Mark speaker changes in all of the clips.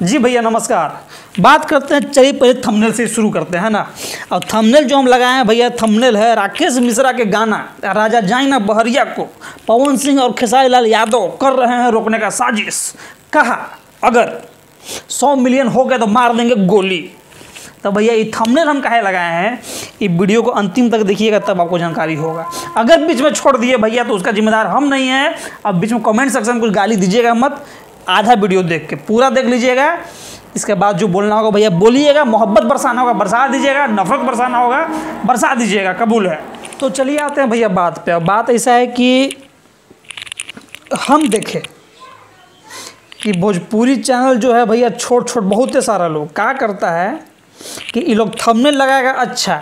Speaker 1: जी भैया नमस्कार। बात करते हैं, चलिए पहले थंबनेल से शुरू करते हैं ना। और थंबनेल जो हम लगाए हैं भैया, थंबनेल है राकेश मिश्रा के गाना राजा जाई ना बहरिया को पवन सिंह और खेसारी लाल यादव कर रहे हैं रोकने का साजिश। कहा अगर 100 मिलियन हो गए तो मार देंगे गोली। तो भैया ये थंबनेल हम काहे लगाए हैं, ये वीडियो को अंतिम तक देखिएगा तब आपको जानकारी होगा। अगर बीच में छोड़ दिए भैया तो उसका जिम्मेदार हम नहीं हैं। अब बीच में कमेंट सेक्शन में कुछ गाली दीजिएगा मत, आधा वीडियो देख के पूरा देख लीजिएगा। इसके बाद जो बोलना होगा भैया बोलिएगा, मोहब्बत बरसाना होगा बरसा दीजिएगा, नफरत बरसाना होगा बरसा दीजिएगा, कबूल है। तो चलिए आते हैं भैया बात पे। बात ऐसा है कि हम देखें कि भोजपुरी चैनल जो है भैया छोट बहुत सारा लोग क्या करता है कि ये लोग थंबनेल लगाएगा अच्छा,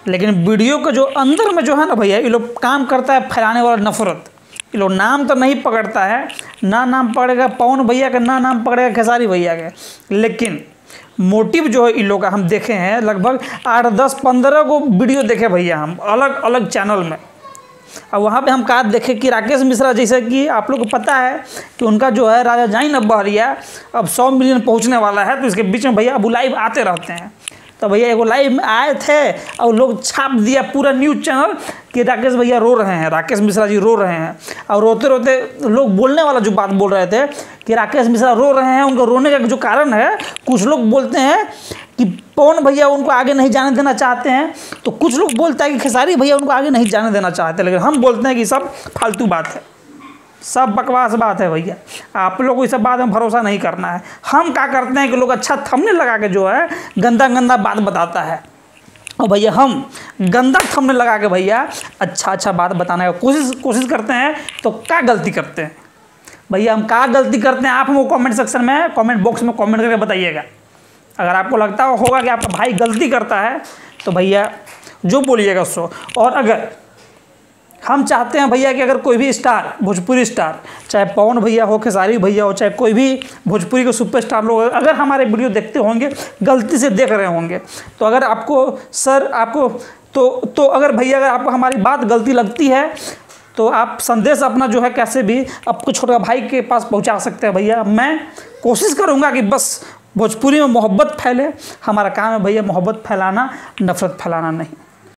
Speaker 1: लेकिन वीडियो के जो अंदर में जो है ना भैया ये लोग काम करता है फैलाने वाला नफरत। ये लोग नाम तो नहीं पकड़ता है, ना नाम पकड़ेगा पवन भैया का, ना नाम पकड़ेगा खेसारी भैया के, लेकिन मोटिव जो है इन लोग का हम देखे हैं लगभग 8, 10, 15 को वीडियो देखे भैया हम अलग अलग चैनल में। और वहाँ पे हम कहा देखे कि राकेश मिश्रा जैसे कि आप लोग को पता है कि उनका जो है राजा जाई ना बहरिया अब 100 मिलियन पहुँचने वाला है, तो इसके बीच में भैया अब लाइव आते रहते हैं। तो भैया एगो लाइव में आए थे और लोग छाप दिया पूरा न्यूज़ चैनल कि राकेश भैया रो रहे हैं, राकेश मिश्रा जी रो रहे हैं। और रोते रोते लोग बोलने वाला जो बात बोल रहे थे कि राकेश मिश्रा रो रहे हैं, उनका रोने का जो कारण है, कुछ लोग बोलते हैं कि पवन भैया उनको आगे नहीं जाने देना चाहते हैं, तो कुछ लोग बोलते हैं कि खेसारी भैया उनको आगे नहीं जाने देना चाहते। लेकिन हम बोलते हैं कि सब फालतू बात है, सब बकवास बात है भैया। आप लोग को इस सब बात में भरोसा नहीं करना है। हम क्या करते हैं कि लोग अच्छा थंबनेल लगा के जो है गंदा बात बताता है, और भैया हम गंदा थंबनेल लगा के भैया अच्छा बात बताने का कोशिश करते हैं। तो क्या गलती करते हैं भैया, हम क्या गलती करते हैं आप हमको कमेंट सेक्शन में, कमेंट बॉक्स में कमेंट करके बताइएगा। अगर आपको लगता होगा कि आपका भाई गलती करता है तो भैया जो बोलिएगा सो। और अगर हम चाहते हैं भैया कि अगर कोई भी स्टार, भोजपुरी स्टार, चाहे पवन भैया हो, खेसारी भैया हो, चाहे कोई भी भोजपुरी के सुपरस्टार लोग अगर हमारे वीडियो देखते होंगे, गलती से देख रहे होंगे, तो अगर आपको तो अगर भैया अगर आपको हमारी बात गलती लगती है तो आप संदेश अपना जो है कैसे भी आपको छोटा भाई के पास पहुंचा सकते हैं भैया। मैं कोशिश करूंगा कि बस भोजपुरी में मोहब्बत फैले। हमारा काम है भैया मोहब्बत फैलाना, नफरत फैलाना नहीं।